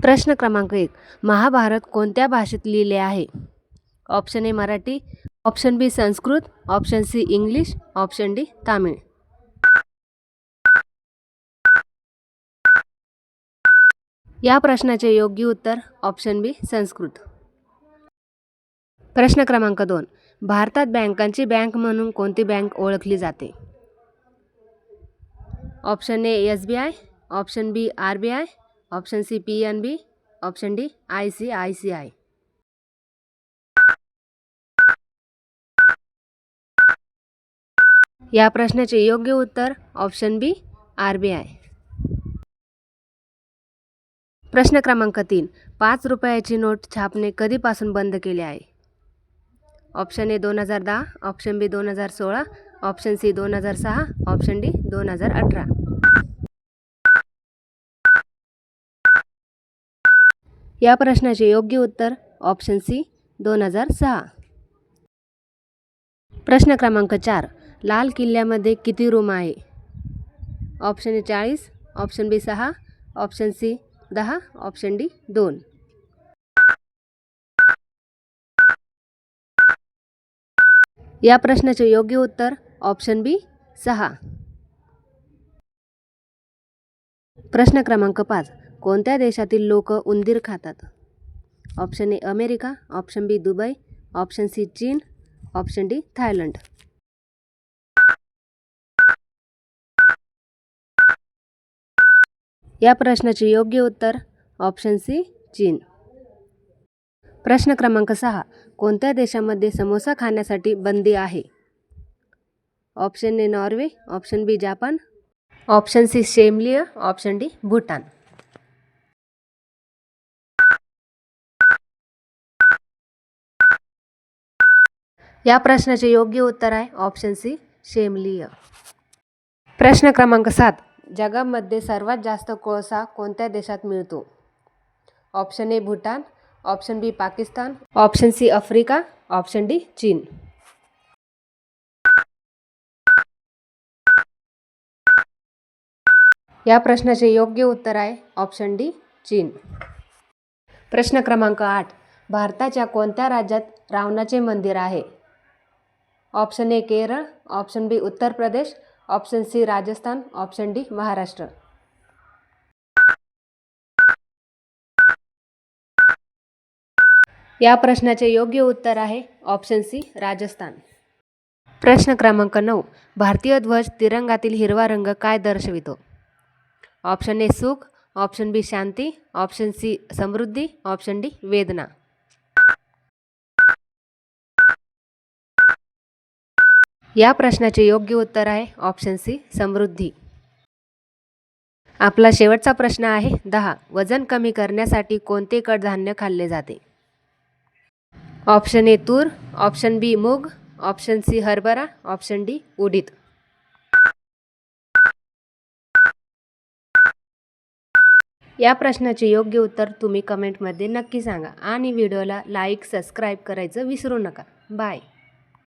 प्रश्न क्रमांक 1. महाभारत कोणत्या भाषेत लिहिले आहे? Option A Marathi, option B Sanskrit, option C English, option D Tamil. या प्रश्नाचे योग्य उत्तर ऑप्शन बी संस्कृत. प्रश्न क्रमांक 2. भारतात बँकांची बँक म्हणून कोणती बँक ओळखली जाते? Option A SBI, option B RBI, option C PNB, option D ICICI. या प्रश्नाचे योग्य उत्तर ऑप्शन बी RBI. प्रश्न क्रमांक 3. 5 रुपयाची नोट छापणे कधीपासून बंद केले आहे? Option A 2010, option B 2016, option C 2006, option D 2018. या प्रश्नाचे योग्य उत्तर ऑप्शन सी 2006. प्रश्न क्रमांक 4. लाल किल्ल्यामध्ये किती रूम आहे? Option A 40, option B 6, option C 10, option D 2. या प्रश्नाचे योग्य उत्तर ऑप्शन बी 6. प्रश्न क्रमांक 5. कोणत्या देशातील लोक उंदीर खातात? Option A America, option B Dubai, option C चीन, ऑप्शन डी थायलंड. या प्रश्नाचे योग्य उत्तर ऑप्शन सी चीन. प्रश्न क्रमांक 6. कोणत्या देशामध्ये समोसा खाण्यासाठी बंदी आहे? Option A Norway, option B Japan, option C Somalia, option D Bhutan. या प्रश्नाचे योग्य उत्तर आहे ऑप्शन सी शेमलिया. प्रश्न क्रमांक 7. जगामध्ये सर्वात जास्त कोळसा कोणत्या देशात मिळतो? Option A Bhutan, option B Pakistan, option C Africa, option D चीन. या प्रश्नाचे योग्य उत्तर आहे ऑप्शन डी चीन. प्रश्न क्रमांक 8. भारताच्या कोणत्या राज्यात रावणाचे मंदिर आहे? Option A Kerala, option B Uttar Pradesh, option C Rajasthan, option D Maharashtra. या प्रश्नाचे योग्य उत्तर आहे ऑप्शन सी राजस्थान. प्रश्न क्रमांक 9. भारतीय ध्वज तिरंगातील हिरवा रंग काय दर्शवितो? ऑप्शन ए सुख, ऑप्शन बी शांती, ऑप्शन सी समृद्धी, ऑप्शन डी वेदना. या प्रश्नाचे योग्य उत्तर आहे ऑप्शन सी समृद्धी. आपला शेवटचा प्रश्न आहे 10. वजन कमी करण्यासाठी कोणते कडधान्य खाल्ले जाते? ऑप्शन ए तूर, ऑप्शन बी मूग, ऑप्शन सी हरभरा, ऑप्शन डी उडीद. या प्रश्नाचे योग्य उत्तर तुम्ही कमेंटमध्ये नक्की सांगा आणि व्हिडिओला लाईक सबस्क्राईब करायचं विसरू नका. बाय.